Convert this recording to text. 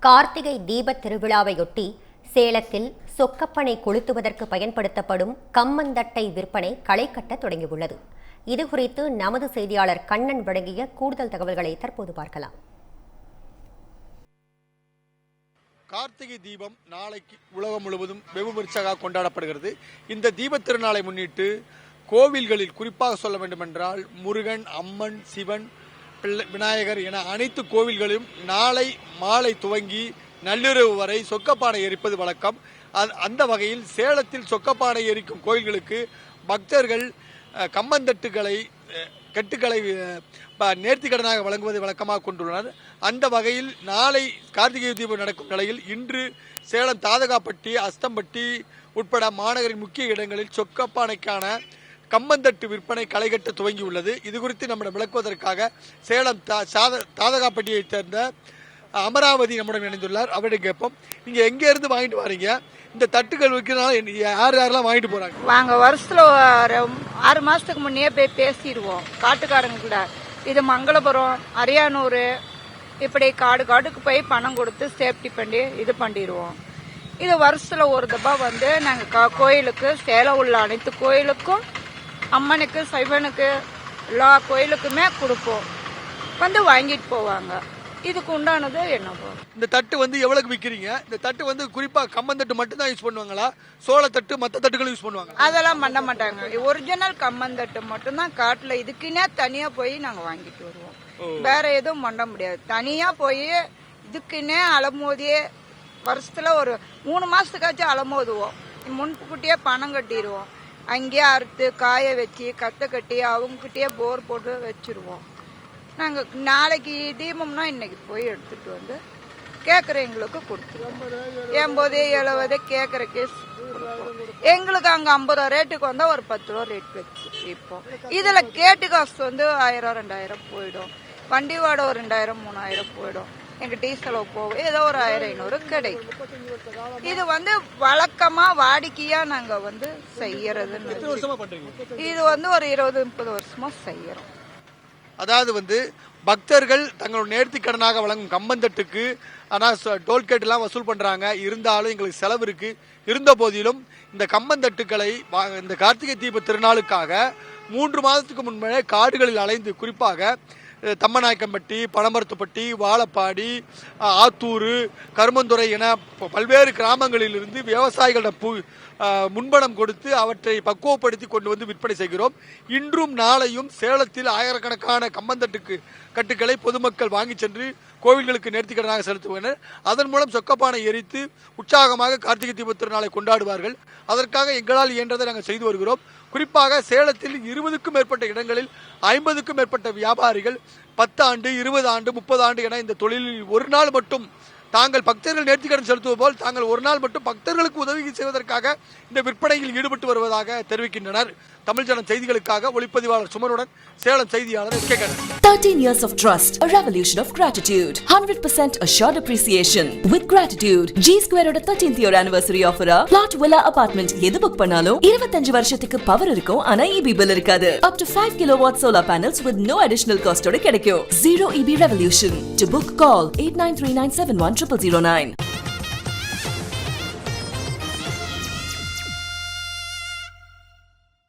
கார்த்திகை தீபத் திருவிழாவையொட்டி சேலத்தில் சொக்கப்பனை கொளுத்துவதற்கு பயன்படுத்தப்படும் கம்மந்தட்டை விற்பனை களை கட்ட தொடங்கியுள்ளது. இதுகுறித்து நமது செய்தியாளர் கண்ணன் வழங்கிய கூடுதல் தகவல்களை தற்போது பார்க்கலாம். கார்த்திகை தீபம் நாளைக்கு உலகம் முழுவதும் வெகு விமர்சையாக கொண்டாடப்படுகிறது. இந்த தீபத் திருநாளை முன்னிட்டு கோவில்களில் குறிப்பாக சொல்ல வேண்டுமென்றால் முருகன், அம்மன், சிவன், விநாயகர் என அனைத்து கோவில்களிலும் நாளை மாலை துவங்கி நள்ளிரவு வரை சொக்கப்பானை எரிப்பது வழக்கம். அந்த வகையில் சேலத்தில் சொக்கப்பானை எரிக்கும் கோயில்களுக்கு பக்தர்கள் கம்மந்தட்டுகளை கட்டுக்களை நேர்த்திக்கடனாக வழங்குவதை வழக்கமாக கொண்டுள்ளனர். அந்த வகையில் நாளை கார்த்திகை தீபம் நடக்கும் நிலையில் இன்று சேலம் தாதகாப்பட்டி, அஸ்தம்பட்டி உட்பட மாநகரின் முக்கிய இடங்களில் சொக்கப்பானைக்கான கம்மந்தட்டு விற்பனை களைகட்ட துவங்கியுள்ளது. இது குறித்து நம்மிடம் விளக்குவதற்காக சேலம் தாதகாப்பட்டியை சேர்ந்த அமராவதி நம்முடன் இணைந்துள்ளார். அவரிடம் கேட்போம், நீங்க எங்க இருந்து வாங்கிட்டு வரீங்க? இந்த தட்டுகள் விற்கிறதுனால யாரெல்லாம் வாங்கிட்டு போறாங்க? வாங்க வருஷத்துல 6 மாசத்துக்கு முன்னே போய் பேசிடுவோம் காட்டுக்காரங்க கூட. இது மங்களபுரம், அரியானூர், இப்படி காடுக்கு போய் பணம் கொடுத்து சேஃப்டி பண்ணி இது பண்ணிடுவோம். இது வருஷத்துல ஒரு தடவை நாங்கள் கோயிலுக்கு, சேலம் உள்ள அனைத்து கோயிலுக்கும், அம்மனுக்கு, சைவனுக்கு, எல்லா கோயிலுக்குமே கொடுப்போம். வாங்கிட்டு போவாங்க. இதுக்கு உண்டானது என்னப்போ? இந்த தட்டு எவ்வளவுக்கு விற்கிறீங்க? இந்த தட்டு குறிப்பா கம்மந்தட்டு மட்டும் தான் யூஸ் பண்ணுவாங்களா? சோளத்தட்டு மற்ற தட்டுகளும் யூஸ் பண்ணுவாங்க? அதெல்லாம் பண்ண மாட்டாங்க. ஒரிஜினல் கம்மந்தட்டு மட்டும் தான் காட்டுல இதுக்குன்னே தனியா போய் நாங்க வாங்கிட்டு வருவோம். வேற எதுவும் பண்ண முடியாது. தனியா போய் இதுக்குன்னே அலமோதியே வருஷத்துல ஒரு 3 மாசத்துக்காச்சும் அலமோதுவோம். முன்கூட்டியே பணம் கட்டிடுவோம். அங்கேயே அறுத்து காய வச்சு கத்தை கட்டி அவங்ககிட்டயே போர் போட்டு வச்சிருவோம். நாங்கள் நாளைக்கு தீபம்னா இன்னைக்கு போய் எடுத்துட்டு கேட்குறவங்களுக்கு கொடுத்துருவோம். 80, 70 கேட்குற கேஸ் எங்களுக்கு அங்கே 50 ரூபா ரேட்டுக்கு வந்தால் ஒரு 10 ரூபா ரேட் வச்சு இப்போ இதில் கேட்டு காசு 1000, 2000 போயிடும். வண்டி வாடகை ஒரு 2000, 3000 போயிடும். எங்கள் டீ செலவு போகும். ஏதோ ஒரு 1000, 500 கிடைக்கும். இது வழக்கமா வாடிக்கையா நாங்க செய்யறது. இது ஒரு 20, 30 வருஷமா செய்யறோம். அதாவது பக்தர்கள் தங்களோட நேர்த்தி கடனாக வழங்கும் கம்மந்தட்டுக்கு ஆனால் டோல்கேட் எல்லாம் வசூல் பண்றாங்க. இருந்தாலும் எங்களுக்கு செலவு இருக்கு. இருந்த போதிலும் இந்த கம்மந்தட்டுக்களை இந்த கார்த்திகை தீப திருநாளுக்காக 3 மாதத்துக்கு முன்பே காடுகளில் அலைந்து, குறிப்பாக தம்மநாயக்கம்பட்டி, பனமரத்துப்பட்டி, வாழப்பாடி, ஆத்தூர், கருமந்துறை என பல்வேறு கிராமங்களிலிருந்து விவசாயிகளிடம் முன்பணம் கொடுத்து அவற்றை பக்குவப்படுத்தி கொண்டு விற்பனை செய்கிறோம். இன்றும் நாளையும் சேலத்தில் ஆயிரக்கணக்கான கம்மந்தட்டுக்கு கட்டுக்களை பொதுமக்கள் வாங்கி சென்று கோவில்களுக்கு நேர்த்திக்கடனாக செலுத்துவனர். அதன் மூலம் சொக்கப்பானை எரித்து உற்சாகமாக கார்த்திகை தீப திருநாளை கொண்டாடுவார்கள். அதற்காக எங்களால் இயன்றதை நாங்கள் செய்து வருகிறோம். குறிப்பாக சேலத்தில் 20க்கும் மேற்பட்ட இடங்களில் 50க்கும் மேற்பட்ட வியாபாரிகள் 10 ஆண்டு, 20 ஆண்டு, 30 ஆண்டு என இந்த தொழிலில் ஒரு நாள் மட்டும் தாங்கள் பக்தர்கள் நேர்த்திக்கடன் செலுத்துவது போல் தாங்கள் ஒரு நாள் மட்டும் பக்தர்களுக்கு உதவி செய்வதற்காக இந்த விற்பனையில் ஈடுபட்டு வருவதாக தெரிவிக்கின்றனர். தமிழ் ஜனம் செய்திகளுக்காக ஒளிப்பதிவாளர் சுமனுடன் சேலம் செய்தியாளர் S. K. Kannan. 13 years of trust, a revolution of gratitude, 100% assured appreciation with gratitude. G Square oda 13th year anniversary offer plot villa apartment எது புக் பண்ணாலும் 25 வருஷத்துக்கு பவர் இருக்கும். ஆனா EB bill இருக்காது. Up to 5 kilowatt solar panels with no additional cost ஓட கிடைக்கும். Zero EB revolution. To book call 8939710009.